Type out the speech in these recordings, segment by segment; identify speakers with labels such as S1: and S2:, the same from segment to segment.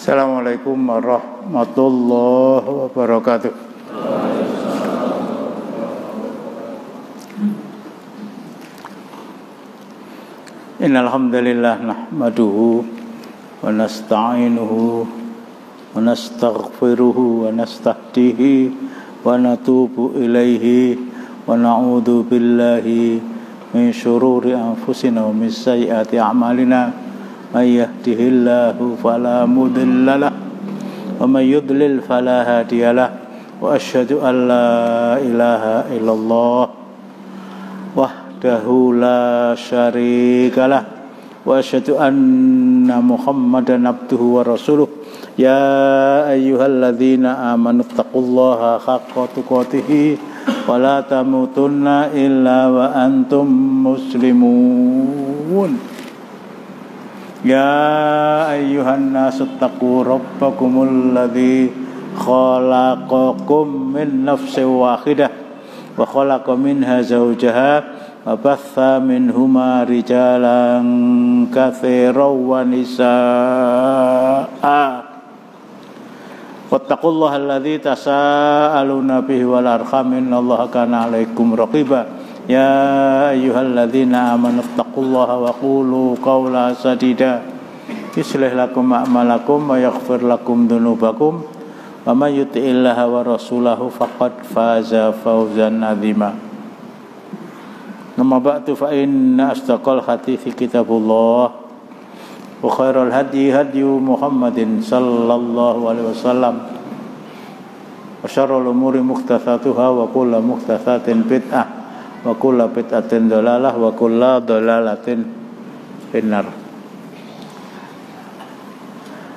S1: Assalamualaikum warahmatullahi wabarakatuh. Innal hamdalillah nahmaduhu wa nasta'inuhu wa nastaghfiruhu wa nastahdihi wa natubu ilaihi wa na'udzu billahi min syururi anfusina wa min sayyiati a'malina. May yahdihillahu fala mudilla lahu wa may yudlil fala hadiyalah wa asyhadu an la ilaha illallah wahdahu la syarikalah wa asyhadu anna Muhammadan abduhu wa rasuluh. Ya ayyuhalladzina amanu taqullaha haqqa tuqatih wa la tamutunna illa wa antum muslimun. Ya ayyuhan nasu taqu rabbakumul ladzi khalaqakum min nafsin wahidah wa khalaqa minha zawjaha wa batha minhuma rijalan katsiran wa nisaa'a. Wattaqullaha alladzi tasaaluna bihi wal arham innallaha kana 'alaikum raqiba. Ya ayyuhalladzina amanu taqullaha wa qulu qawlan sadida yuslih lakum a'malakum wa yaghfir lakum dzunubakum wa may yuti'illaha wa rasulahu faqad faza fawzan 'azima. Amma ba'du fa inna asdaqal hadithi kitabullah wa khairal hadi hadyu Muhammadin sallallahu alaihi wasallam wa syarrul umuri muhdatsatuha wa kullu muhdatsatin bid'ah wa kullu bid'atin dhalalah wa kullu dhalalatin finnar.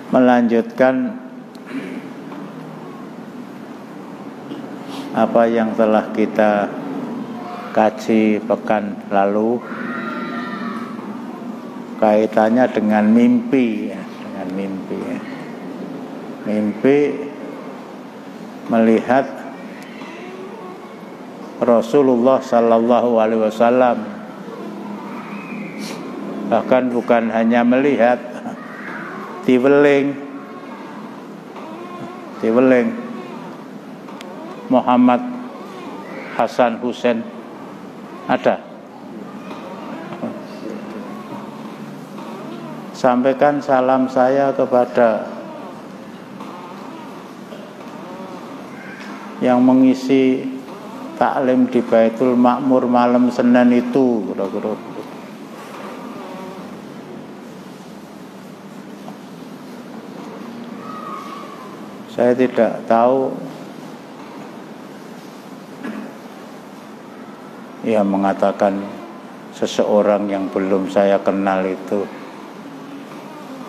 S1: Melanjutkan apa yang telah kita kaji pekan lalu kaitannya dengan mimpi ya, dengan mimpi ya. Mimpi melihat Rasulullah sallallahu alaihi wasallam, bahkan bukan hanya melihat, diweling Muhammad Hasan Husain ada. Sampaikan salam saya kepada yang mengisi taklim di Baitul Ma'mur malam Senin itu, kira-kira. Saya tidak tahu ia mengatakan seseorang yang belum saya kenal itu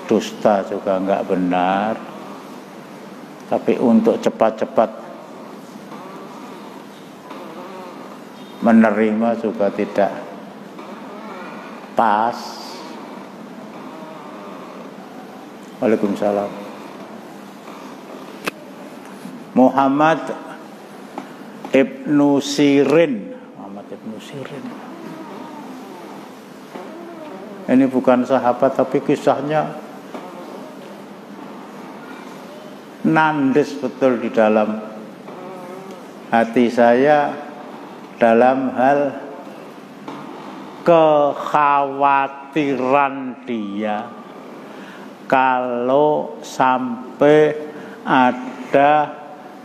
S1: dusta juga enggak benar, tapi untuk cepat-cepat menerima juga tidak pas. Waalaikumsalam. Muhammad Ibnu Sirin. Ini bukan sahabat tapi kisahnya nandes betul di dalam hati saya dalam hal kekhawatiran dia kalau sampai ada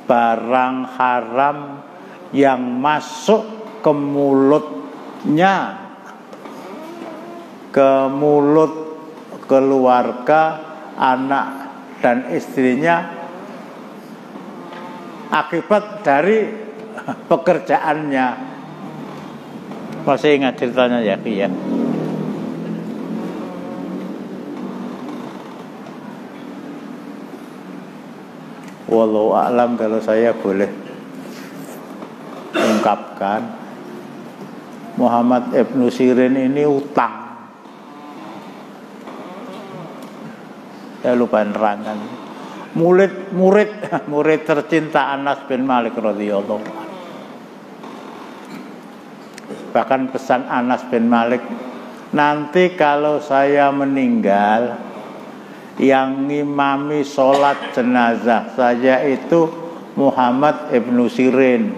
S1: barang haram yang masuk ke mulutnya, ke mulut keluarga, anak dan istrinya akibat dari pekerjaannya. Masih ingat ceritanya ya? Iya. Wallahu a'lam, kalau saya boleh ungkapkan, Muhammad Ibnu Sirin ini utang. Saya lupa nerangan. Murid tercinta Anas bin Malik radhiyallahu anhu. Bahkan pesan Anas bin Malik, nanti kalau saya meninggal, yang ngimami sholat jenazah saya itu Muhammad ibnu Sirin.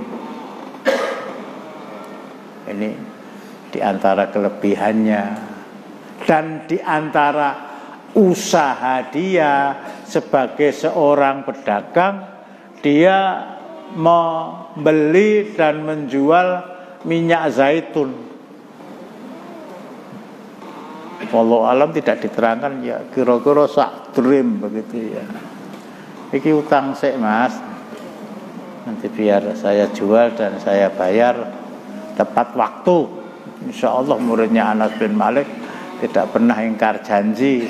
S1: Ini diantara kelebihannya dan diantara usaha dia sebagai seorang pedagang, dia membeli dan menjual minyak zaitun. Wallahu alam tidak diterangkan ya, kira-kira sak dream begitu ya. Iki utang sik Mas, nanti biar saya jual dan saya bayar tepat waktu. Insya Allah muridnya Anas bin Malik tidak pernah ingkar janji.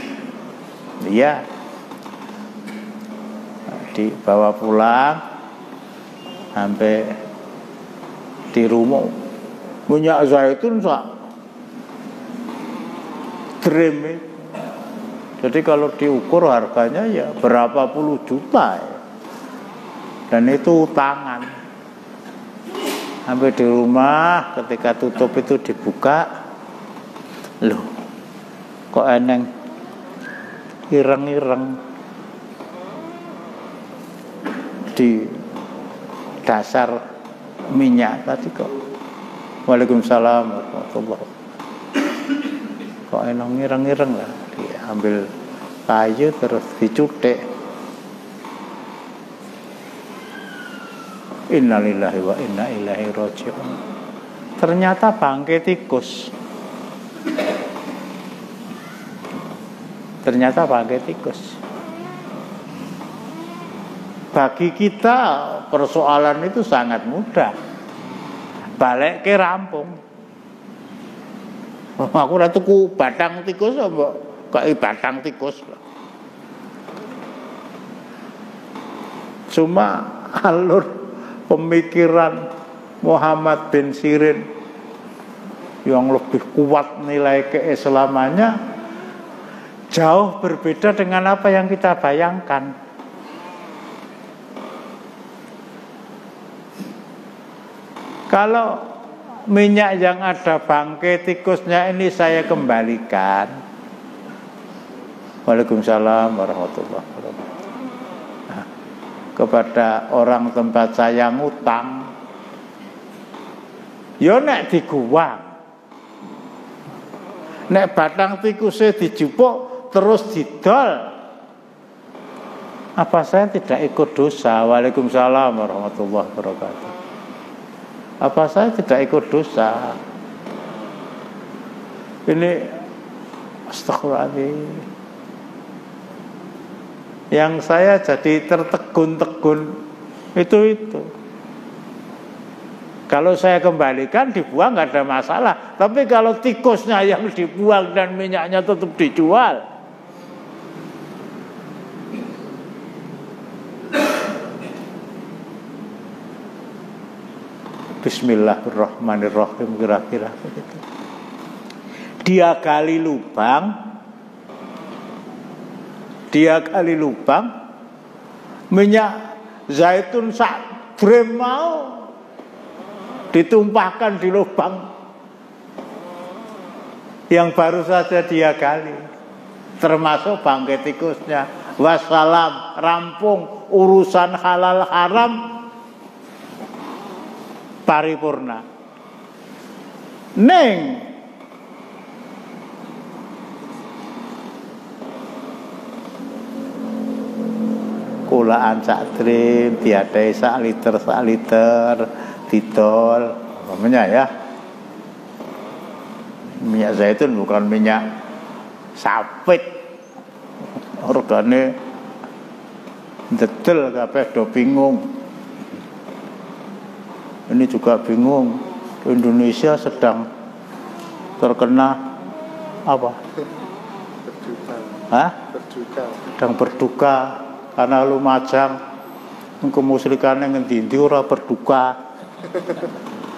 S1: Iya, dibawa pulang sampai di rumah minyak zaitun sak dream. Jadi kalau diukur harganya ya berapa puluh juta ya. Dan itu utangan. Sampai di rumah ketika tutup itu dibuka, loh kok eneng ireng-ireng di dasar minyak tadi kok. Waalaikumsalam warahmatullahi. Kok enong ireng-ireng lah, diambil kayu terus dicutek. Innalillahi wa inna ilaihi raji'un. Ternyata bangkai tikus. Ternyata bangkai tikus. Bagi kita persoalan itu sangat mudah. Balik ke rampung. Aku ora tuku batang tikus mbok kok batang tikus. Cuma alur pemikiran Muhammad bin Sirin yang lebih kuat nilai keislamannya jauh berbeda dengan apa yang kita bayangkan. Kalau minyak yang ada bangkai tikusnya ini saya kembalikan. Waalaikumsalam warahmatullahi wabarakatuh. Nah, kepada orang tempat saya ngutang, yo nek diguwang, nek batang tikusnya dijupuk terus didol, apa saya tidak ikut dosa? Waalaikumsalam warahmatullahi wabarakatuh. Apa saya tidak ikut dosa? Ini astagfirullahaladzim. Yang saya jadi tertegun-tegun itu. Kalau saya kembalikan dibuang nggak ada masalah. Tapi kalau tikusnya yang dibuang dan minyaknya tetap dijual, Bismillahirrahmanirrahim, kira-kira begitu. Dia gali lubang, minyak zaitun sak gram mau ditumpahkan di lubang yang baru saja dia gali, termasuk bangkai tikusnya. Wassalam, rampung urusan halal haram paripurna. Neng kulaan sak trim diadai sak liter didol, namanya ya minyak zaitun bukan minyak sawit. Organe ndedel kabeh do bingung. Ini juga bingung. Indonesia sedang terkena apa? Sedang berduka karena Lumajang kemusrikannya ngendi-endi ora berduka.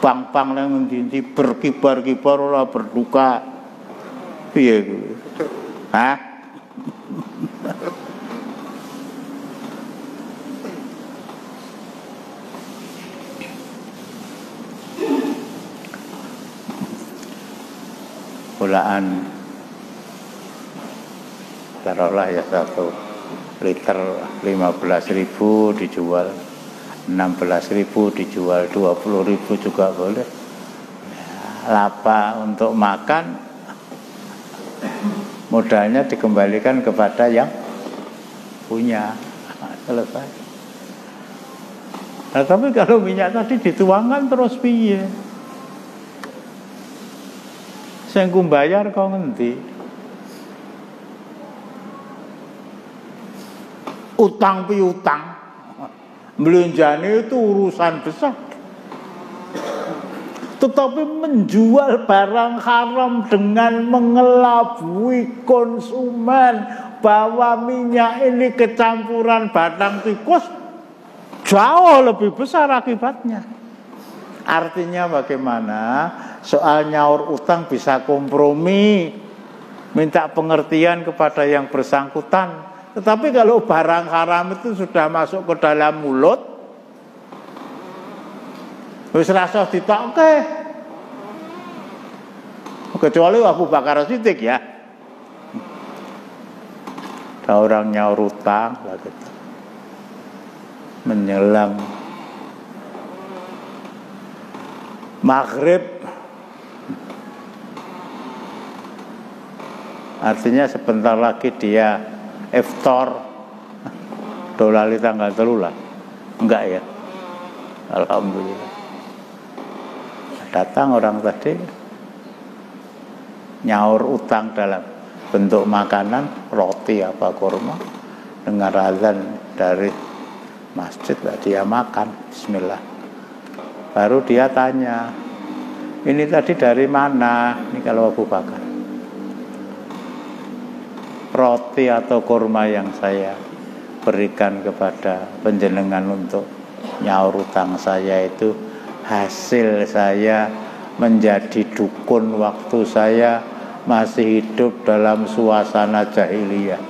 S1: Pang-pang nang ngendi-endi berkibar-kibar ora berduka. Piye kuwi? Hah? Kulaan taruhlah ya 1 liter 15.000 dijual 16.000, dijual 20.000 juga boleh. Lapa untuk makan, modalnya dikembalikan kepada yang punya. Selesai. Nah, tapi kalau minyak tadi dituangkan terus piye? Sing kumbayar kok ngendi? Utang piutang. Belanjane itu urusan besar. Tetapi menjual barang haram dengan mengelabui konsumen bahwa minyak ini kecampuran batang tikus jauh lebih besar akibatnya. Artinya bagaimana? Soal nyaur utang bisa kompromi, minta pengertian kepada yang bersangkutan. Tetapi kalau barang haram itu sudah masuk ke dalam mulut, wis rasa ditokke. Kecuali Abu Bakar Siddiq ya. Ada orang nyaur utang begitu. Menjelang maghrib, artinya sebentar lagi dia iftar, dolali tanggal 3 lah. Enggak ya? Alhamdulillah. Datang orang tadi nyaur utang dalam bentuk makanan, roti apa kurma, dengar azan dari masjid, dia makan, bismillah. Baru dia tanya, ini tadi dari mana? Ini kalau Abu Bakar. Roti atau kurma yang saya berikan kepada panjenengan untuk nyaur utang saya itu hasil saya menjadi dukun waktu saya masih hidup dalam suasana jahiliyah.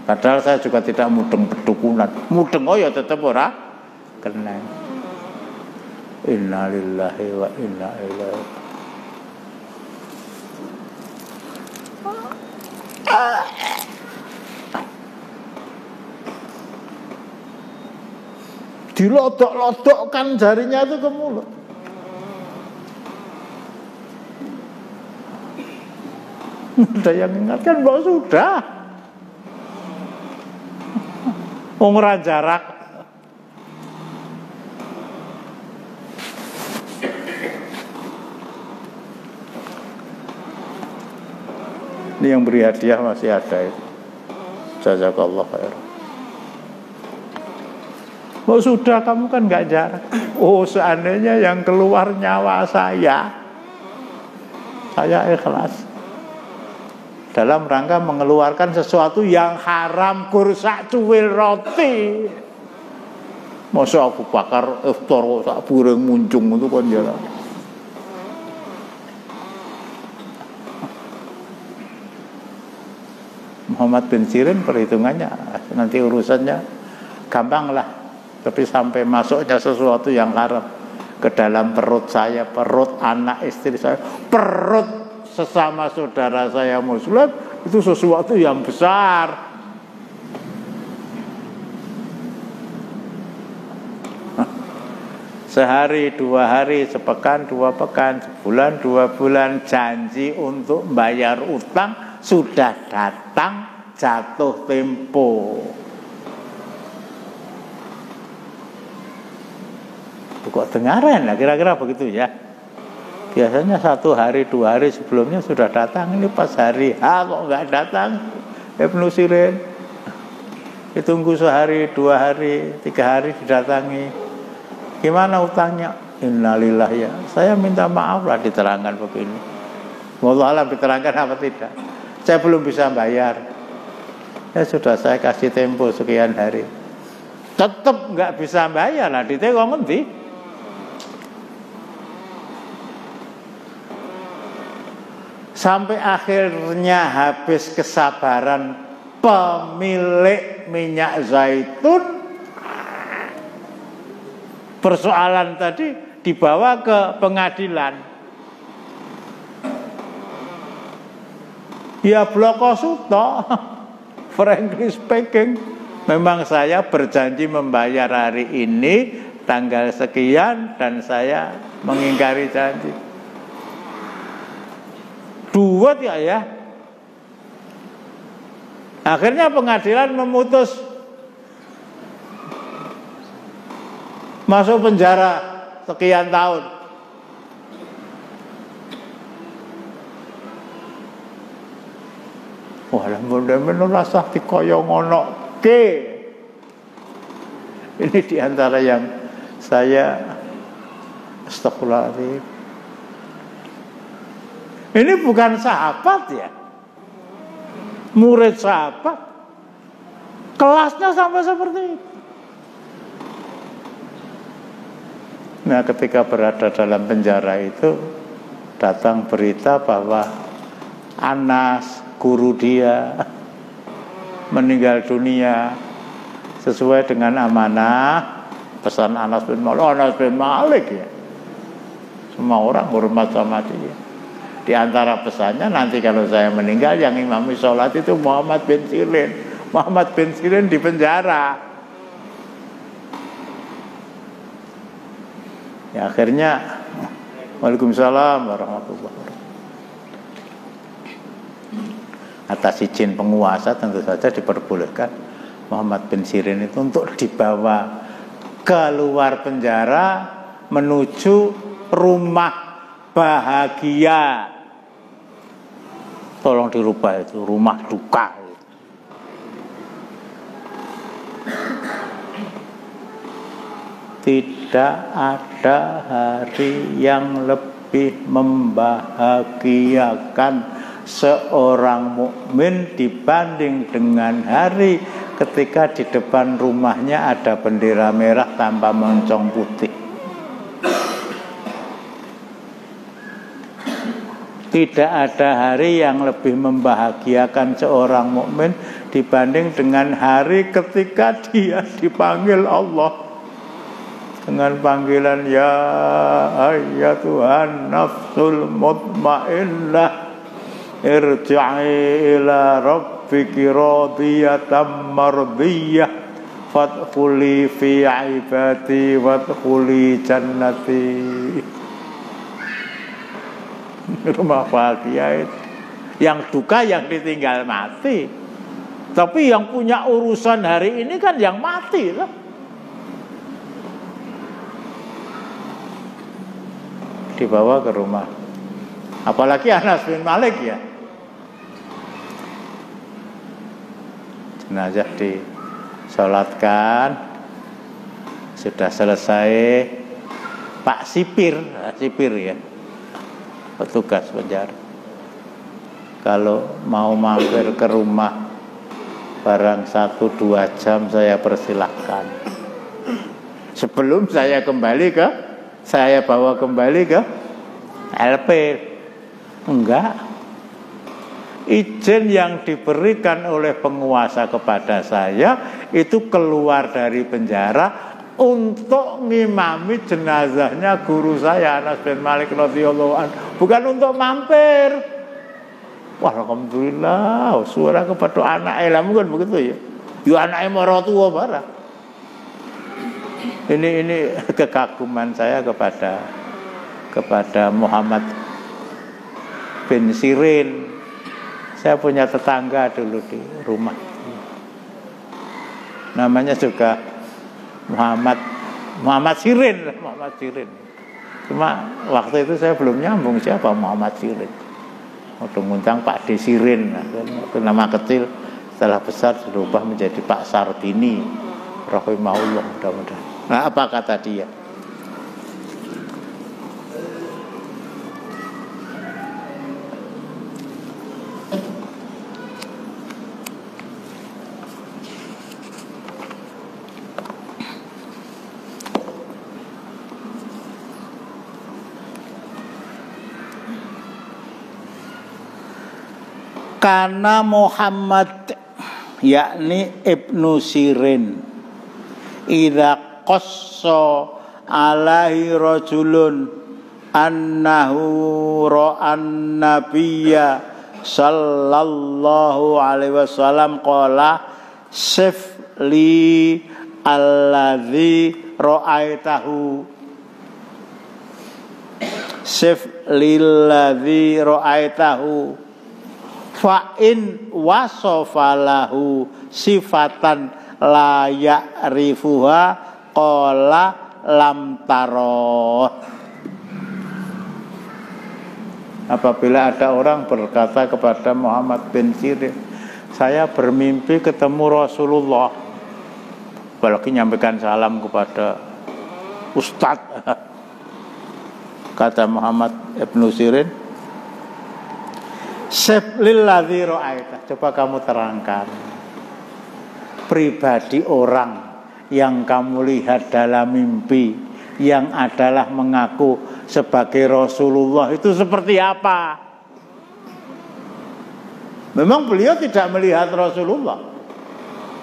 S1: Padahal saya juga tidak mudeng pedukunan. Mudeng oh ya tetap ora kena. Innalillahi wa inna ilaihi. Dilodok-lodokkan jarinya itu ke mulut. Ada yang ingatkan bahwa sudah umrah jarak. Ini yang beri hadiah masih ada itu. Jazakallah khair. Oh sudah, kamu kan gak jarak. Oh seandainya yang keluar nyawa saya ikhlas dalam rangka mengeluarkan sesuatu yang haram, kursak cuwil roti. Masa Abu Bakar iftar sak burung muncung itu kan jalan. Muhammad bin Sirin perhitungannya nanti urusannya gampang lah. Tapi sampai masuknya sesuatu yang haram ke dalam perut saya, perut anak istri saya, perut sesama saudara saya muslim, itu sesuatu yang besar. Sehari, 2 hari, sepekan, 2 pekan, sebulan, 2 bulan, janji untuk bayar utang sudah datang, jatuh tempo. Kok dengaran lah kira-kira begitu ya. Biasanya 1 hari 2 hari sebelumnya sudah datang. Ini pas hari H kok nggak datang. Ibnu Sirin ditunggu sehari 2 hari 3 hari didatangi. Gimana utangnya? Innalillahi ya. Saya minta maaf lah diterangkan begini. Wallahu a'lam diterangkan apa tidak. Saya belum bisa bayar. Ya sudah saya kasih tempo sekian hari. Tetap nggak bisa bayar lah. Ditengok nanti. Sampai akhirnya habis kesabaran pemilik minyak zaitun. Persoalan tadi dibawa ke pengadilan. Ya bloko suto. Frankly speaking, memang saya berjanji membayar hari ini tanggal sekian dan saya mengingkari janji. Duet ya. Akhirnya pengadilan memutus masuk penjara sekian tahun. Wah, mudah-mudahan rasa dikaya ngono ke. Ini diantara yang saya astagfirullahaladzim. Ini bukan sahabat ya, murid sahabat, kelasnya sampai seperti itu. Nah, ketika berada dalam penjara itu datang berita bahwa Anas, guru dia, meninggal dunia sesuai dengan amanah pesan Anas bin Malik ya. Semua orang hormat sama dia. Di antara pesannya, nanti kalau saya meninggal yang imami sholat itu Muhammad bin Sirin. Muhammad bin Sirin di penjara. Ya, akhirnya Waalaikumsalam warahmatullahi wabarakatuh. Atas izin penguasa tentu saja diperbolehkan Muhammad bin Sirin itu untuk dibawa keluar penjara menuju rumah bahagia. Tolong dirubah itu rumah duka. Tidak ada hari yang lebih membahagiakan seorang mukmin dibanding dengan hari ketika di depan rumahnya ada bendera merah tanpa moncong putih. Tidak ada hari yang lebih membahagiakan seorang mukmin dibanding dengan hari ketika dia dipanggil Allah dengan panggilan ya ayyatuhan nafsul mutmainnah irji'i ila rabbiki radiyatan mardiyah fadkhuli fi ibadi wadkhuli jannati. Rumah bahagia itu. Yang duka yang ditinggal mati. Tapi yang punya urusan hari ini kan yang mati lah. Dibawa ke rumah. Apalagi Anas bin Malik ya. Jenazah disolatkan. Sudah selesai. Pak Sipir ya. Petugas penjara. Kalau mau mampir ke rumah barang 1-2 jam saya persilahkan. Sebelum saya bawa kembali ke LP. Enggak. Izin yang diberikan oleh penguasa kepada saya itu keluar dari penjara untuk ngimami jenazahnya guru saya Anas bin Malik radhiyallahu anhu, bukan untuk mampir. Wah, alhamdulillah, suara kepada anak elamu kan begitu ya. Yo anake maratuwa barang. Ini kekaguman saya kepada Muhammad bin Sirin. Saya punya tetangga dulu di rumah. Namanya juga Muhammad Sirin. Cuma waktu itu saya belum nyambung siapa Muhammad Sirin. Udah ngundang Pak D Sirin. Itu nama kecil, setelah besar berubah menjadi Pak Sarbini rahimahullah, mudah-mudahan. Nah, apa kata dia? Karena Muhammad yakni Ibnu Sirin idza qassa alaihi rajulun annahu ra'an nabiyya sallallahu alaihi wasallam qala sif li alladzi ra'aitahu sif lilladzi ra'aitahu fa in wasofalahu sifatan la ya'rifuha qala lam taro. Apabila ada orang berkata kepada Muhammad bin Sirin, saya bermimpi ketemu Rasulullah, apalagi nyampaikan salam kepada Ustadz, kata Muhammad ibn Sirin, lilladzi ra'aita, coba kamu terangkan pribadi orang yang kamu lihat dalam mimpi yang adalah mengaku sebagai Rasulullah itu seperti apa? Memang beliau tidak melihat Rasulullah,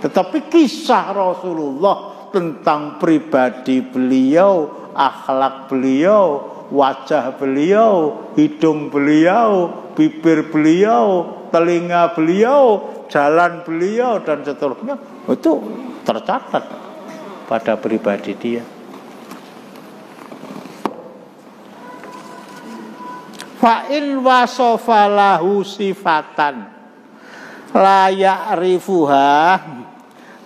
S1: tetapi kisah Rasulullah tentang pribadi beliau, akhlak beliau, wajah beliau, hidung beliau, bibir beliau, telinga beliau, jalan beliau dan seterusnya itu tercatat pada pribadi dia. Fa in wasofalahu sifatan la ya'rifuha,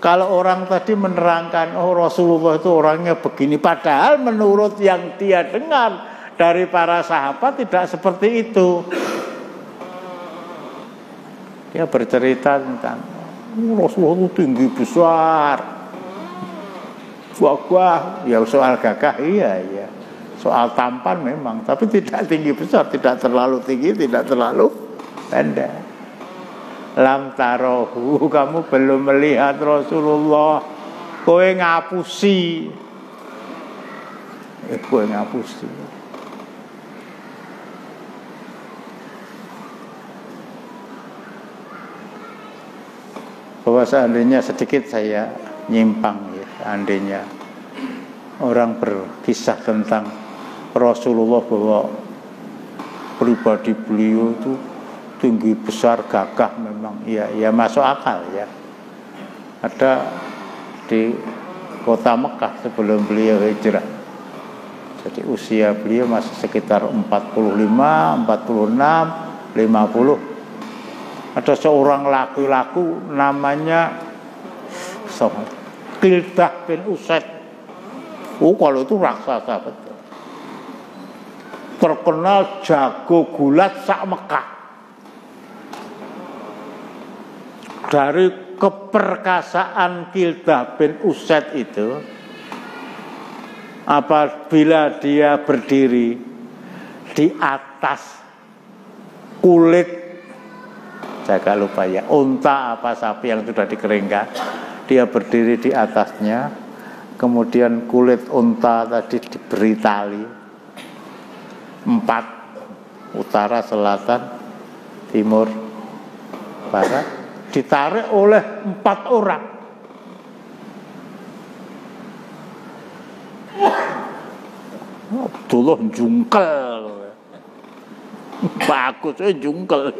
S1: kalau orang tadi menerangkan oh Rasulullah itu orangnya begini, padahal menurut yang dia dengar dari para sahabat tidak seperti itu. Dia bercerita tentang Rasulullah itu tinggi besar, gagah, ya soal gagah iya. Soal tampan memang, tapi tidak tinggi besar, tidak terlalu tinggi, tidak terlalu pendek. Lam tarohu, kamu belum melihat Rasulullah, kowe ngapusi. Kowe ngapusi. Bahwa seandainya sedikit saya nyimpang ya, seandainya orang berkisah tentang Rasulullah bahwa pribadi beliau itu tinggi besar gagah, memang ya masuk akal ya. Ada di kota Mekah sebelum beliau hijrah, jadi usia beliau masih sekitar 45, 46, 50. Ada seorang laki-laki namanya Kildah bin Usaid. Oh, kalau itu raksasa betul, terkenal jago gulat sak Mekah. Dari keperkasaan Kildah bin Usaid itu, apabila dia berdiri di atas kulit, saya agak lupa ya, unta apa sapi yang sudah dikeringkan, dia berdiri di atasnya, kemudian kulit unta tadi diberi tali 4, utara, selatan, timur, barat, ditarik oleh 4 orang. Abdullah jungkel, bagus jungkel.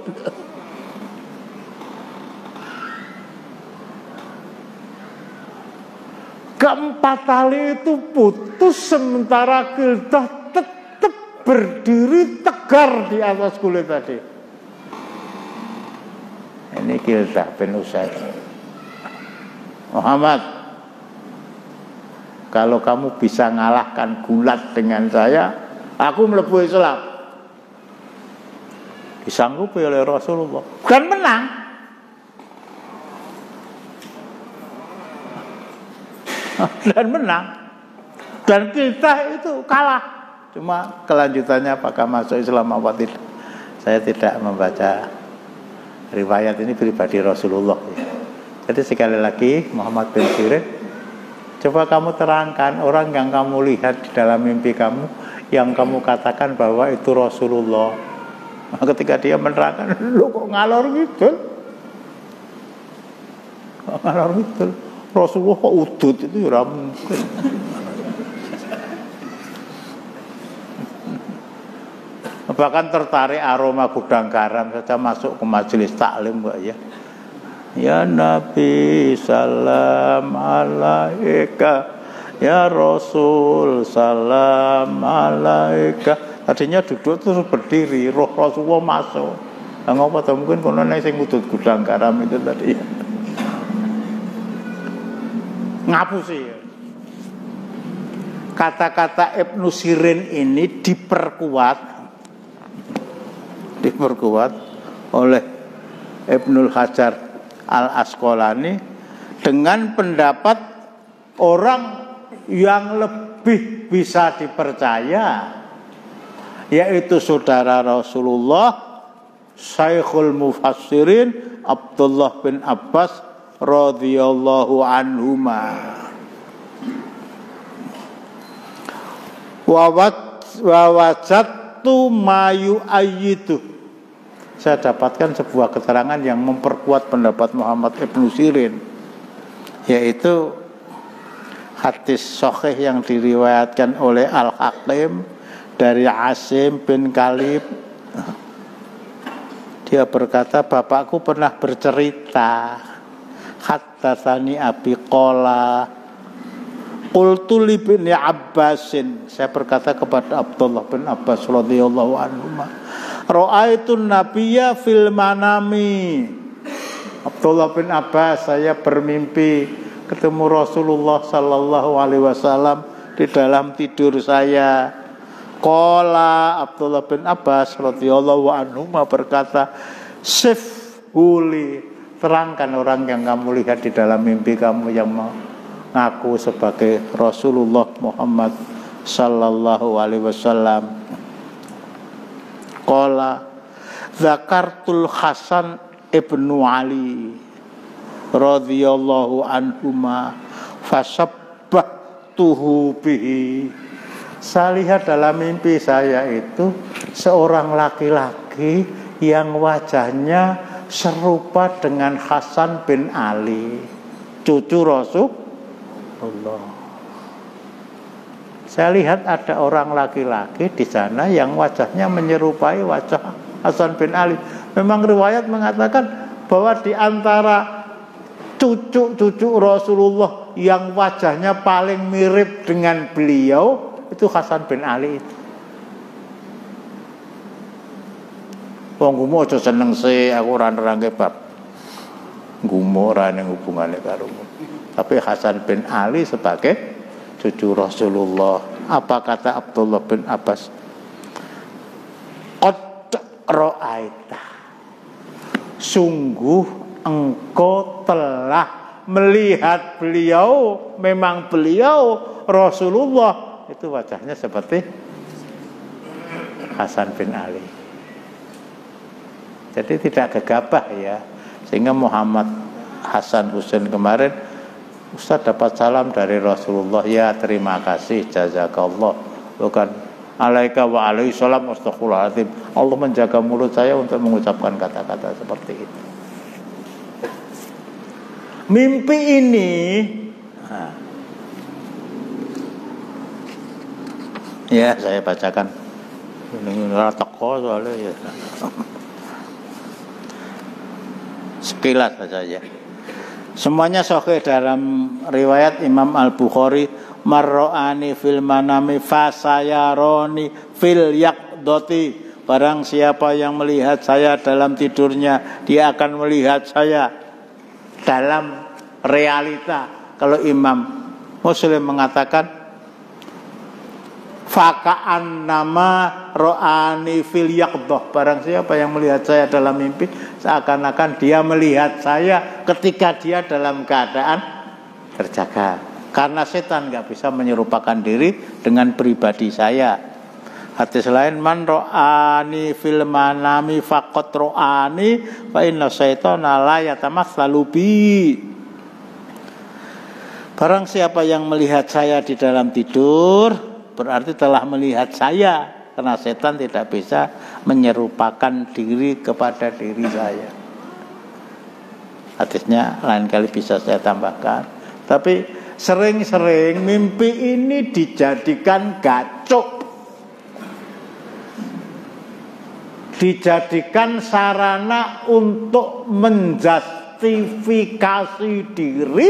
S1: Keempat tali itu putus, sementara Kildah tetap berdiri tegar di atas kulit tadi. Ini Kildah bin Usaid. Muhammad, kalau kamu bisa ngalahkan gulat dengan saya, aku mlebu Islam. Disanggupi oleh Rasulullah dan menang. Dan menang. Dan kita itu kalah. Cuma kelanjutannya apakah masuk Islam apa tidak, saya tidak membaca riwayat ini pribadi Rasulullah ya. Jadi sekali lagi Muhammad bin Sirin, coba kamu terangkan orang yang kamu lihat di dalam mimpi kamu, yang kamu katakan bahwa itu Rasulullah. Ketika dia menerangkan, lo kok ngalor gitu, ngalor gitu, Rasulullah kok udut, itu ya mungkin. Bahkan tertarik aroma gudang garam saja masuk ke majelis taklim, Mbak ya. Ya Nabi salam alaika, ya Rasul salam alaika. Tadinya duduk terus berdiri, roh Rasulullah masuk. Lah ngopo to mungkin kono nek sing ngudut gudang garam itu tadi. Ngapusi ya. Kata-kata Ibnu Sirin ini diperkuat oleh Ibnul Hajar Al-Asqalani dengan pendapat orang yang lebih bisa dipercaya, yaitu saudara Rasulullah Syekhul Mufassirin Abdullah bin Abbas radhiyallahu anhuma. Wa wajadtu mayu ayyitu. Saya dapatkan sebuah keterangan yang memperkuat pendapat Muhammad Ibnu Sirin, yaitu hadis sahih yang diriwayatkan oleh Al-Hakim dari Asim bin Kalib. Dia berkata, bapakku pernah bercerita, haddatsani abi qala qultu li bin Abbasin, saya berkata kepada Abdullah bin Abbas radhiyallahu anhu, ra'aitun nabiyya fil manami. Abdullah bin Abbas, saya bermimpi ketemu Rasulullah sallallahu alaihi wasallam di dalam tidur saya. Qala Abdullah bin Abbas radhiyallahu anhu berkata, sifhuli, terangkan orang yang kamu lihat di dalam mimpi kamu yang mengaku sebagai Rasulullah Muhammad sallallahu alaihi wasallam. Qala zakartul Hasan ibnu Ali radhiyallahu anhuma fasabbahtuhu bihi. Saya lihat dalam mimpi saya itu seorang laki-laki yang wajahnya serupa dengan Hasan bin Ali, cucu Rasulullah. Saya lihat ada orang laki-laki di sana yang wajahnya menyerupai wajah Hasan bin Ali. Memang riwayat mengatakan bahwa di antara cucu-cucu Rasulullah yang wajahnya paling mirip dengan beliau itu Hasan bin Ali itu. Wong gumo aja seneng sih, aku ora nerangke bab gumo ora ning hubungane karo. Tapi Hasan bin Ali sebagai cucu Rasulullah. Apa kata Abdullah bin Abbas? Qad ra'aita, sungguh engkau telah melihat beliau. Memang beliau Rasulullah itu wajahnya seperti Hasan bin Ali. Jadi tidak gegabah ya. Sehingga Muhammad Hasan Husain kemarin, Ustaz dapat salam dari Rasulullah, ya terima kasih, jazakallah. Bukan alaika wa alaihi salam, astagfirullahaladzim. Allah menjaga mulut saya untuk mengucapkan kata-kata seperti itu. Mimpi ini ya saya bacakan. Ini teko soalnya ya. Sekilas saja. Semuanya sahih dalam riwayat Imam Al-Bukhari, marra'ani fil manami fasayaroni fil yaqdati. Barang siapa yang melihat saya dalam tidurnya, dia akan melihat saya dalam realita. Kalau Imam Muslim mengatakan faka'an nama ro'ani fil yaqdah, barang siapa yang melihat saya dalam mimpi, seakan-akan dia melihat saya ketika dia dalam keadaan terjaga. Karena setan gak bisa menyerupakan diri dengan pribadi saya. Hadis lain, man ro'ani fil manami faqat ro'ani fa inna syaitana la yatamatsalu bi. Barang siapa yang melihat saya di dalam tidur, berarti telah melihat saya, karena setan tidak bisa menyerupakan diri kepada diri saya. Hadisnya lain kali bisa saya tambahkan. Tapi sering-sering mimpi ini dijadikan gacok. dijadikan sarana untuk menjustifikasi diri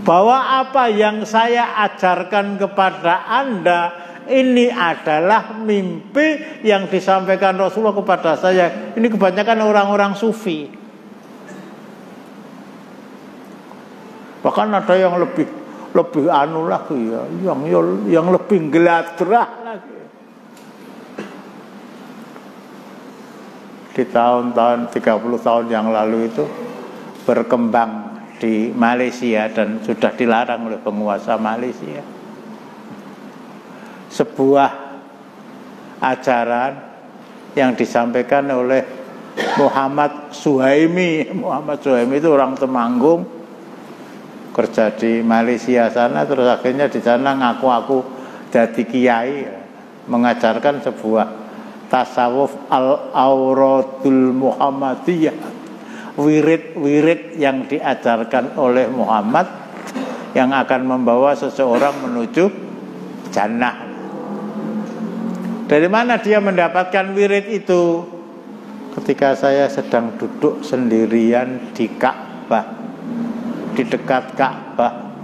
S1: bahwa apa yang saya ajarkan kepada Anda ini adalah mimpi yang disampaikan Rasulullah kepada saya. Ini kebanyakan orang-orang sufi. Bahkan ada yang lebih anu lagi ya, yang lebih geladrah lagi. Di tahun-tahun 30 tahun yang lalu itu berkembang di Malaysia dan sudah dilarang oleh penguasa Malaysia. Sebuah ajaran yang disampaikan oleh Muhammad Suhaimi. Muhammad Suhaimi itu orang Temanggung, kerja di Malaysia sana, terus akhirnya di sana ngaku jadi kiai, mengajarkan sebuah tasawuf al-auratul Muhammadiyah, wirid-wirid yang diajarkan oleh Muhammad yang akan membawa seseorang menuju jannah. Dari mana dia mendapatkan wirid itu? Ketika saya sedang duduk sendirian di Ka'bah, di dekat Ka'bah,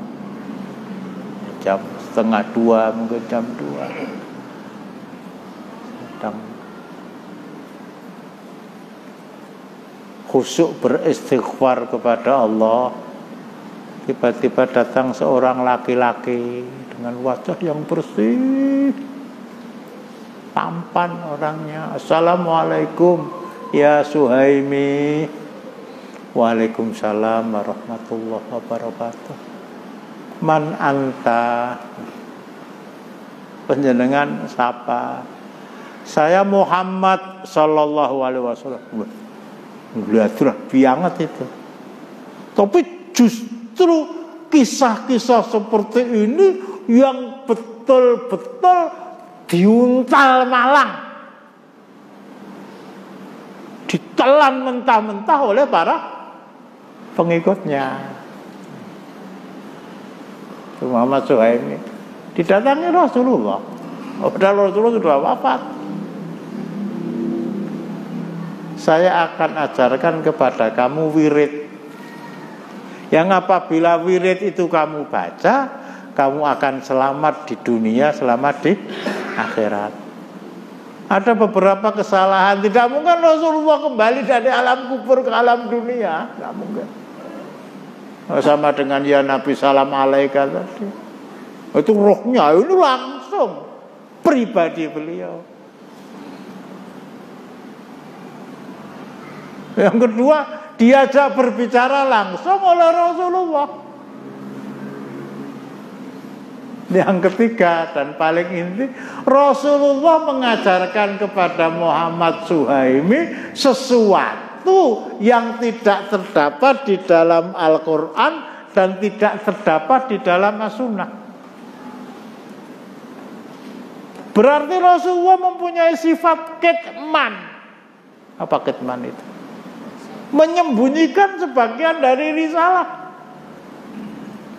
S1: jam 1:30 mungkin jam 2, sedang khusyuk beristighfar kepada Allah. Tiba-tiba datang seorang laki-laki dengan wajah yang bersih, tampan orangnya. Assalamualaikum ya Suhaimi. Waalaikumsalam warahmatullahi wabarakatuh. Man anta? Panjenengan siapa? Saya Muhammad sallallahu alaihi wasallam. Geladrah banget itu. Tapi justru kisah-kisah seperti ini yang betul-betul diuntal malang, ditelan mentah-mentah oleh para pengikutnya. Muhammad Suhaimi didatangi Rasulullah, padahal Rasulullah sudah wafat. Saya akan ajarkan kepada kamu wirid yang apabila wirid itu kamu baca, kamu akan selamat di dunia, selamat di akhirat. Ada beberapa kesalahan. Tidak mungkin Rasulullah kembali dari alam kubur ke alam dunia. Tidak mungkin. Sama dengan ya Nabi salam alaika tadi. Itu rohnya ini langsung pribadi beliau. Yang kedua, diajak berbicara langsung oleh Rasulullah. Yang ketiga dan paling inti, Rasulullah mengajarkan kepada Muhammad Suhaimi sesuatu yang tidak terdapat di dalam Al-Quran dan tidak terdapat di dalam As-Sunnah. Berarti Rasulullah mempunyai sifat kitman. Apa kitman itu? Menyembunyikan sebagian dari risalah.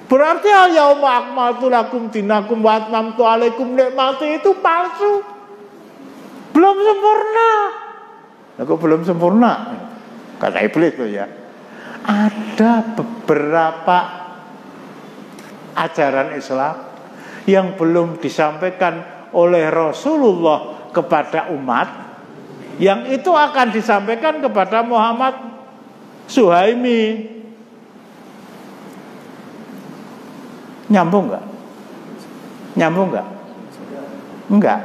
S1: Berarti al-yauma akmaltu lakum dinakum wa atmamtu alaikum nikmati itu palsu. Belum sempurna. Kok belum sempurna? Kata iblis loh ya. Ada beberapa ajaran Islam yang belum disampaikan oleh Rasulullah kepada umat, yang itu akan disampaikan kepada Muhammad Suhaimi. Nyambung nggak? Nyambung nggak? Enggak.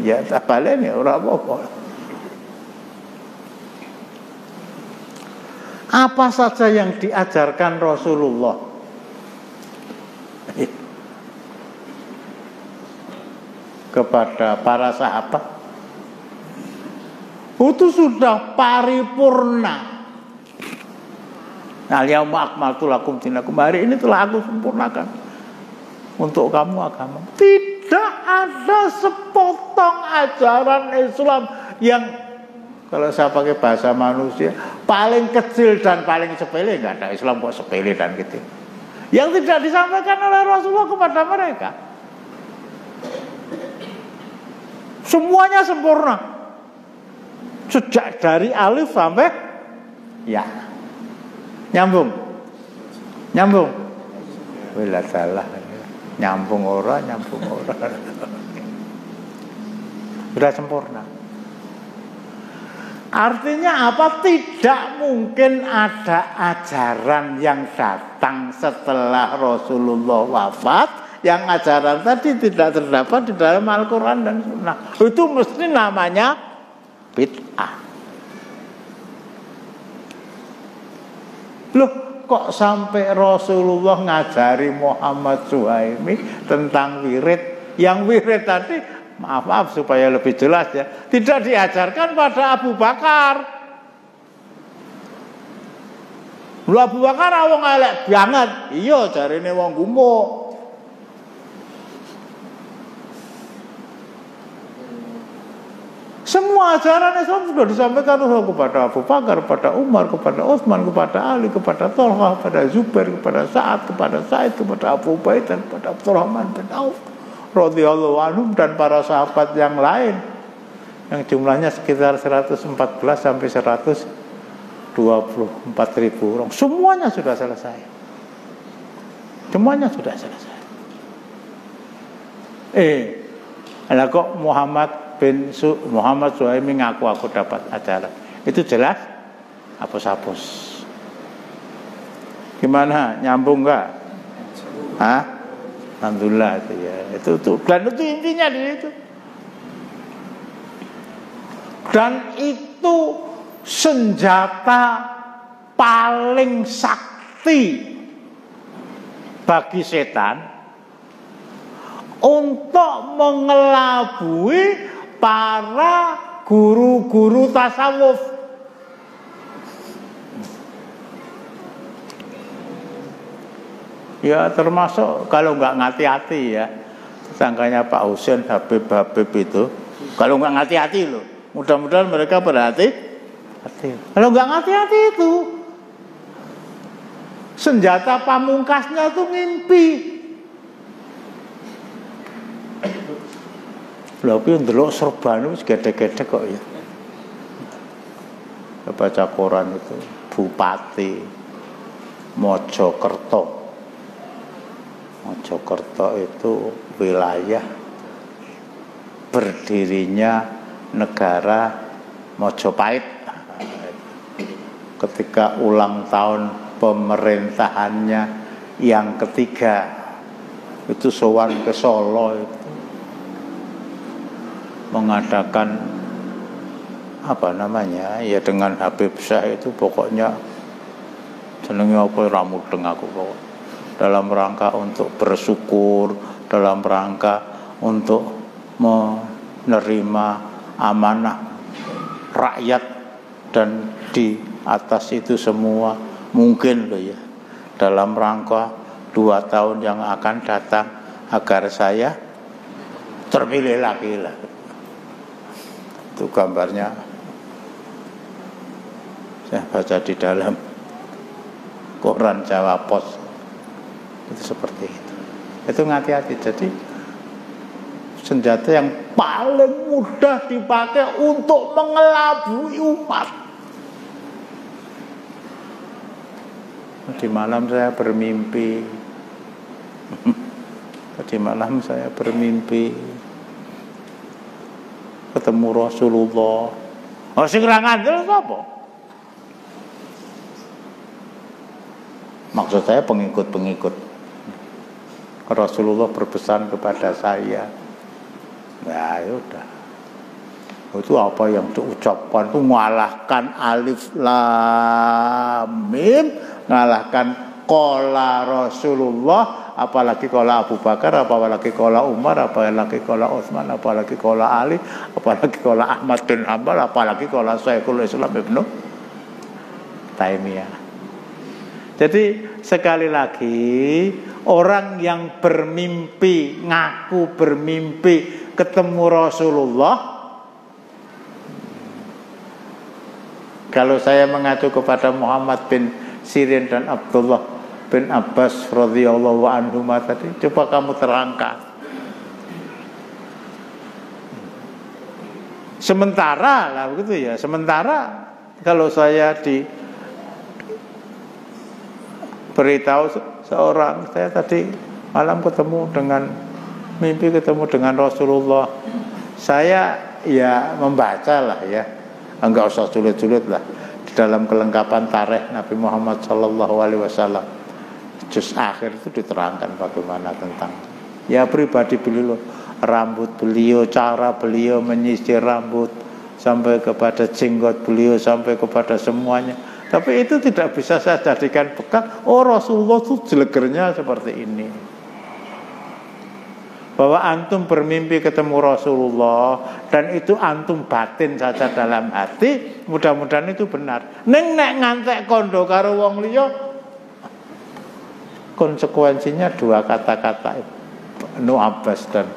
S1: Ya tak balen ya ora apa-apa. Apa saja yang diajarkan Rasulullah kepada para sahabat itu sudah paripurna. Al-yauma akmaltu lakum dinakum, hari ini telah aku sempurnakan untuk kamu agama. Tidak ada sepotong ajaran Islam yang, kalau saya pakai bahasa manusia, paling kecil dan paling sepele. Enggak ada Islam kok sepele dan gitu, yang tidak disampaikan oleh Rasulullah kepada mereka. Semuanya sempurna. Sejak dari alif sampai ya. Nyambung. Wala salah. Nyambung ora. Sudah sempurna. Artinya apa? Tidak mungkin ada ajaran yang datang setelah Rasulullah wafat yang ajaran tadi tidak terdapat di dalam Al-Quran dan Sunnah. Itu mesti namanya bid'ah. Loh, kok sampai Rasulullah ngajari Muhammad Suhaimi tentang wirid? Yang wirid tadi, maaf supaya lebih jelas ya, tidak diajarkan pada Abu Bakar. Lu Abu Bakar wong elek banget. Iya, jarine wong gumuk. Semua ajaran Islam sudah disampaikan kepada Abu Bakar, kepada Umar, kepada Utsman, kepada Ali, kepada Thalhah, kepada Zubair, kepada Sa'ad, kepada Sa'id, kepada Abu Ubaidah, kepada Abdurrahman bin Auf radhiyallahu anhum dan para sahabat yang lain yang jumlahnya sekitar 114 sampai 124.000 orang. Semuanya sudah selesai. Lah kok Muhammad Suhaimi ngaku aku dapat ajaran. Itu jelas hapus. Gimana? Nyambung enggak? Hah? Alhamdulillah itu ya. Itu dan itu intinya di situ. Dan itu senjata paling sakti bagi setan untuk mengelabui para guru-guru tasawuf. Ya termasuk kalau nggak ngati-hati ya, tetangganya Pak Husain Habib itu, kalau nggak ngati-hati loh, mudah-mudahan mereka berhati-hati. Kalau nggak ngati-hati itu, senjata pamungkasnya itu mimpi. Lha kuwi ndelok serban wis gede-gede kok ya. Baca koran itu Bupati Mojokerto itu wilayah berdirinya negara Mojopahit. Ketika ulang tahun pemerintahannya yang ketiga itu sowan ke Solo itu mengadakan apa namanya ya dengan Habib Syah itu pokoknya jenenge apa ramudeng aku pokok dalam rangka untuk bersyukur, dalam rangka untuk menerima amanah rakyat dan di atas itu semua mungkin loh ya dalam rangka 2 tahun yang akan datang agar saya terpilih lagi lah. Itu gambarnya saya baca di dalam koran Jawa Pos itu seperti itu. Itu hati-hati. Jadi senjata yang paling mudah dipakai untuk mengelabui umat. Tadi malam saya bermimpi ketemu Rasulullah. Oh sing ra ngandel apa? Maksud saya pengikut Rasulullah berpesan kepada saya. Ya udah. Itu apa yang diucapkan itu mengalahkan alif lam mim, mengalahkan qala Rasulullah, apalagi qala Abu Bakar, apalagi qala Umar, apalagi qala Utsman, apalagi qala Ali, apalagi qala Ahmad bin Hanbal, apalagi qala Syekhul Islam Ibnu Taimiyah. Jadi sekali lagi orang yang bermimpi, ngaku bermimpi ketemu Rasulullah, kalau saya mengacu kepada Muhammad bin Sirin dan Abdullah bin Abbas radhiyallahu anhuma tadi, coba kamu terangkan. Sementara lah begitu ya. Sementara kalau saya beritahu seorang, saya tadi malam mimpi ketemu dengan Rasulullah. Saya ya membaca lah ya, enggak usah sulit-sulit lah. Di dalam kelengkapan tarikh Nabi Muhammad SAW, juz akhir itu diterangkan bagaimana tentang ya pribadi beliau, rambut beliau, cara beliau menyisir rambut, sampai kepada jenggot beliau, sampai kepada semuanya. Tapi itu tidak bisa saya jadikan bekal. Oh, Rasulullah itu jelegernya seperti ini. Bahwa antum bermimpi ketemu Rasulullah dan itu antum batin saja dalam hati, mudah-mudahan itu benar. Nek ngantek kondo karo wong liya, konsekuensinya dua kata-kata Ibnu Abbas dan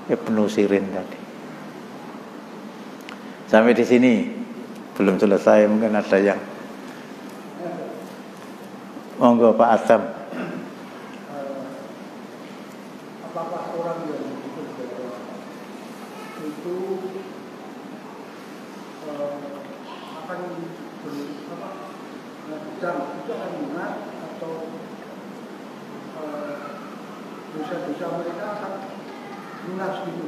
S1: Ibnu Sirin tadi. Sampai di sini belum selesai, mungkin ada yang monggo Pak Adam.
S2: Apakah orang yang berdoa itu akan akan lunas atau dosa-dosa mereka akan lunas gitu?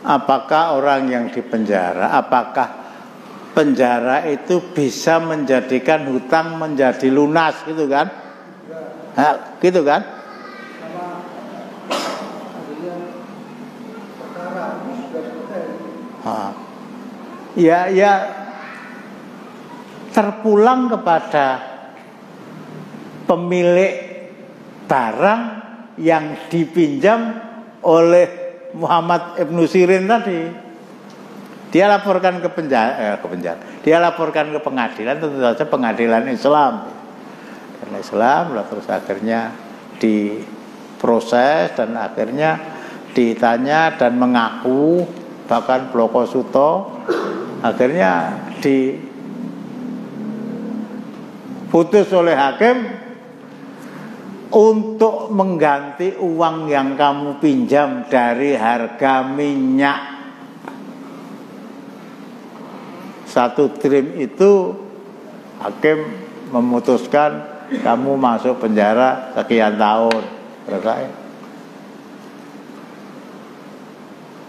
S1: Apakah orang yang dipenjara, apakah penjara itu bisa menjadikan hutang menjadi lunas gitu kan? Nah, gitu kan?
S2: Sama adanya perkara ini sudah selesai.
S1: Ya terpulang kepada pemilik barang yang dipinjam oleh Muhammad Ibnu Sirin tadi. Dia laporkan ke penjara. Dia laporkan ke pengadilan, tentu saja pengadilan Islam. Karena Islam, terus akhirnya diproses dan akhirnya ditanya dan mengaku, bahkan Bloko Suto akhirnya diputus oleh hakim untuk mengganti uang yang kamu pinjam dari harga minyak 1 trim itu. Hakim memutuskan kamu masuk penjara sekian tahun. Selesai.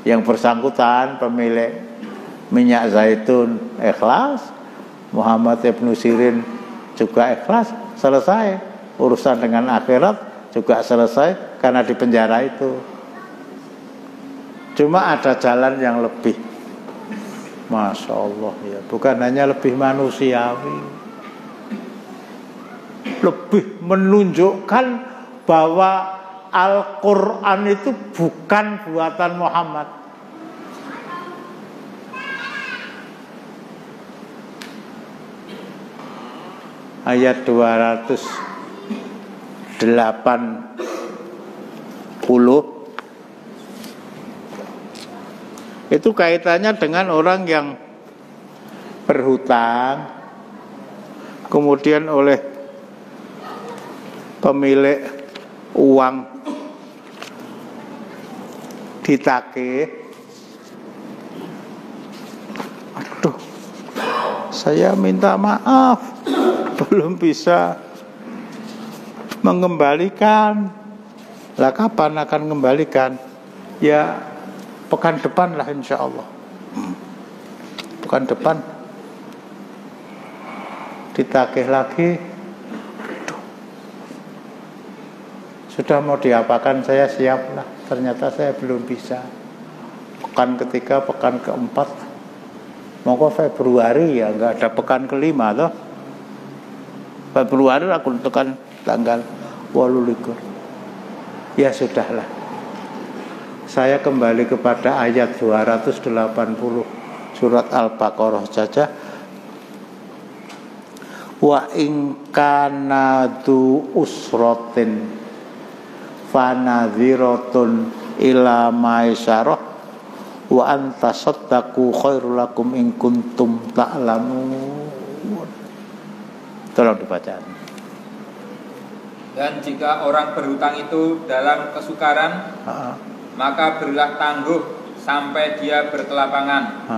S1: Yang bersangkutan pemilik minyak zaitun ikhlas, Muhammad Ibnu Sirin juga ikhlas, selesai. Urusan dengan akhirat juga selesai karena di penjara itu. Cuma ada jalan yang lebih, Masya Allah ya, bukan hanya lebih manusiawi, lebih menunjukkan bahwa Al-Quran itu bukan buatan Muhammad. Ayat 280 itu kaitannya dengan orang yang berhutang, kemudian oleh pemilik uang ditagih. Aduh, saya minta maaf, belum bisa mengembalikan. Lah kapan akan mengembalikan? Ya pekan depan lah insya Allah. Pekan depan ditagih lagi. Aduh, sudah mau diapakan saya siap lah. Ternyata saya belum bisa. Pekan ketiga, pekan keempat, monggo Februari ya, nggak ada pekan kelima toh. Februari aku tekan tanggal 28. Ya sudahlah, saya kembali kepada ayat 280 surat Al-Baqarah saja. Wa in kana du usratin fanadhiratun ila maisarah wa antasaddaqu khairul lakum in kuntum ta'lamun. Tolong dibaca.
S3: Dan jika orang berhutang itu dalam kesukaran, maka berilah tangguh sampai dia berkelapangan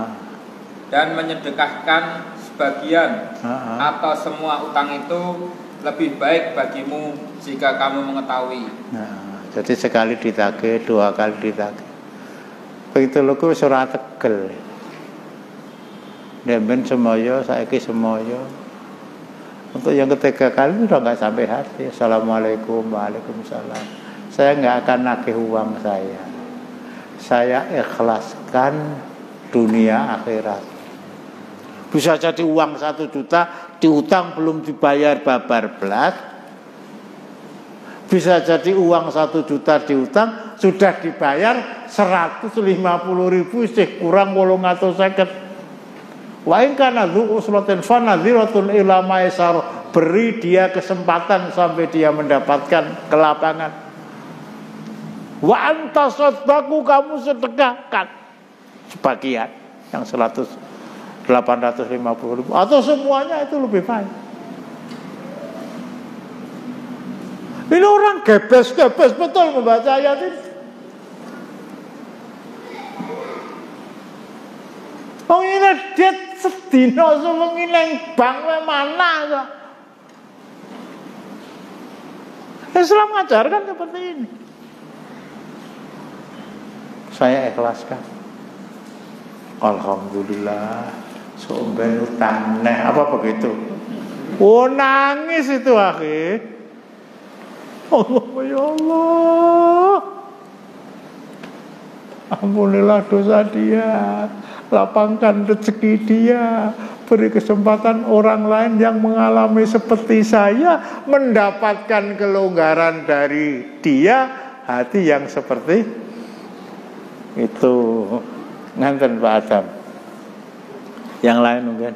S3: dan menyedekahkan sebagian atau semua utang itu lebih baik bagimu jika kamu mengetahui.
S1: Nah, jadi sekali ditagih, 2 kali ditagih. Begitu lho ku ora tegel. Demben semoyo, saiki semoyo. Untuk yang ketiga kali udah nggak sampai hati. Assalamualaikum, waalaikumsalam. Saya nggak akan nagih uang saya. Saya ikhlaskan dunia akhirat. Bisa jadi uang 1 juta diutang belum dibayar babar belas. Bisa jadi uang 1 juta diutang sudah dibayar 150.000 sih kurang 850. Wa in kana dzu usratin fa nadhiratun ila maisar, beri dia kesempatan sampai dia mendapatkan kelapangan. Wa anta saddaqu, kamu sedekahkan sebagian yang 850.000 atau semuanya, itu lebih baik. Ini orang gebes-gebes betul membaca ayat ini. Oh ini dia sedina sewengi nang bang mana so. Islam mengajarkan seperti ini. Saya ikhlaskan. Alhamdulillah. Somben utang neh apa begitu? Oh nangis itu akhir. Allah ya Allah. Ampunilah dosa dia. Lapangkan rezeki dia, beri kesempatan orang lain yang mengalami seperti saya mendapatkan kelonggaran dari dia, hati yang seperti itu. Nganten Pak Adam. Yang lain mungkin.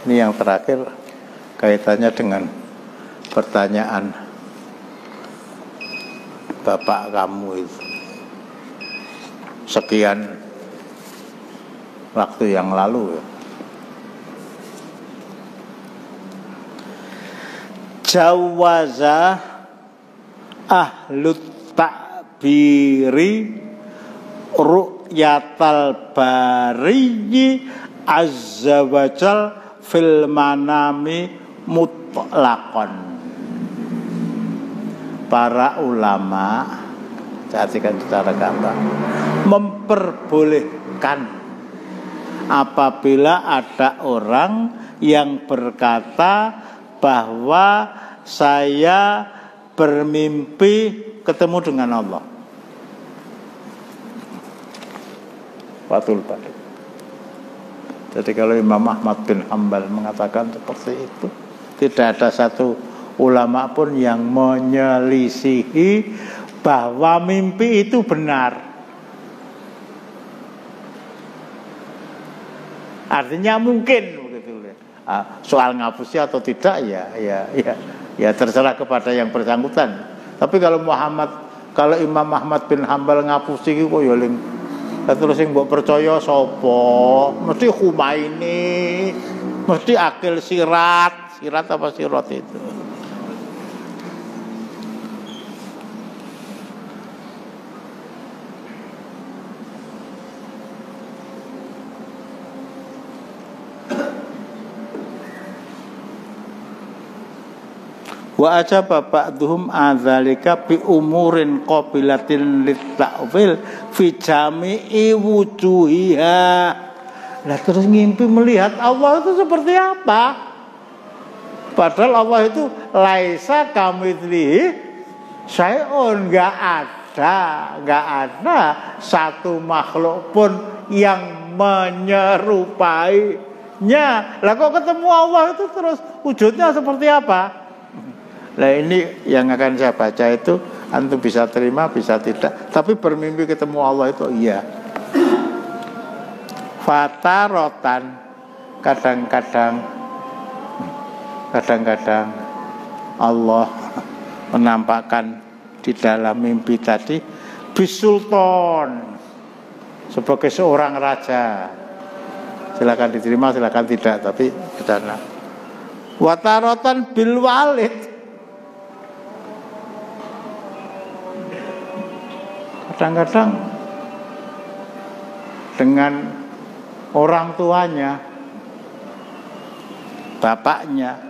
S1: Ini yang terakhir kaitannya dengan pertanyaan bapak kamu itu sekian waktu yang lalu ya. Jawaza ahlut takbiri ru'yatal bariyyi azza wajal fil manami mutlaqan. Para ulama, perhatikan secara gampang, memperbolehkan apabila ada orang yang berkata bahwa saya bermimpi ketemu dengan Allah. Fathul Bari. Jadi kalau Imam Ahmad bin Hanbal mengatakan seperti itu, tidak ada satu ulama pun yang menyelisihi bahwa mimpi itu benar. Artinya mungkin begitu. Soal ngapusi atau tidak ya terserah kepada yang bersangkutan. Tapi kalau Imam Ahmad bin Hanbal ngapusi kok ya ling terus sing mbok percaya sapa? Mesti Khumaini, mesti Akil Sirat apa Sirat itu. Wa ajaba ba'dhum adzalika bi umurin qabilatin lit-ta'wil fi jami'i wujuhiha. Lah terus ngimpi melihat Allah itu seperti apa? Padahal Allah itu laisa kamitslihi syai'un, enggak ada satu makhluk pun yang menyerupainya. Lah kok ketemu Allah itu terus wujudnya seperti apa? Nah ini yang akan saya baca itu antum bisa terima, bisa tidak. Tapi bermimpi ketemu Allah itu iya. Fatarotan, kadang-kadang Allah menampakkan di dalam mimpi tadi bisultan, sebagai seorang raja. Silakan diterima, silakan tidak, tapi di sana. Watarotan bil walid, Kadang-kadang dengan orang tuanya, bapaknya,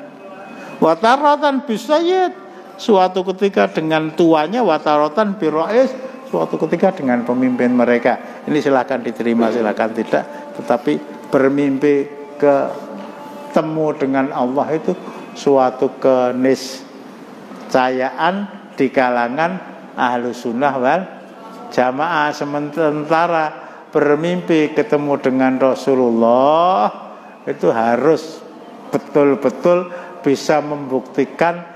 S1: wataratan bisayyid, suatu ketika dengan tuanya, wataratan birois, suatu ketika dengan pemimpin mereka. Ini silakan diterima, silakan tidak, tetapi bermimpi ketemu dengan Allah itu suatu keniscayaan di kalangan Ahlus Sunnah wal Jamaah. Sementara bermimpi ketemu dengan Rasulullah itu harus betul-betul bisa membuktikan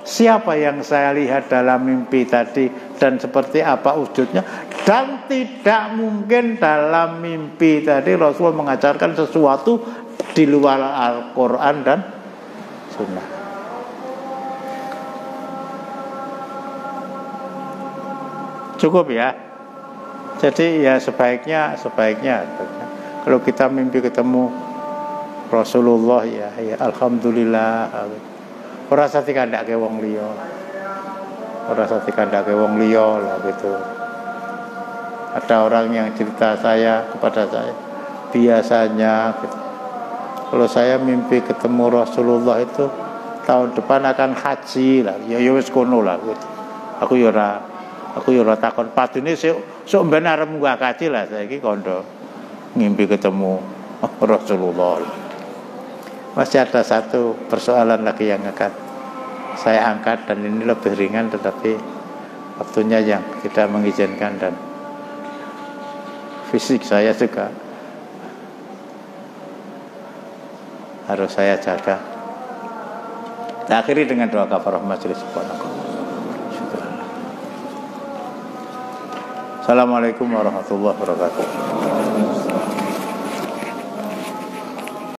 S1: siapa yang saya lihat dalam mimpi tadi dan seperti apa wujudnya. Dan tidak mungkin dalam mimpi tadi Rasul mengajarkan sesuatu di luar Al-Quran dan Sunnah. Cukup ya. Jadi ya sebaiknya kalau kita mimpi ketemu Rasulullah ya alhamdulillah. Ora sati kandhake wong liya. Ora sati kandhake wong liya lah gitu. Ada orang yang cerita kepada saya biasanya gitu, kalau saya mimpi ketemu Rasulullah itu tahun depan akan haji lah. Ya wis kono lah gitu. Aku ya ora takon padune sok ben arep munggah kaji lah saiki kondo ngimpi ketemu Rasulullah. Masih ada satu persoalan lagi yang akan saya angkat dan ini lebih ringan tetapi waktunya yang tidak mengizinkan dan fisik saya juga harus saya jaga. Kita akhiri dengan doa kafarah majelis. Assalamualaikum warahmatullahi wabarakatuh.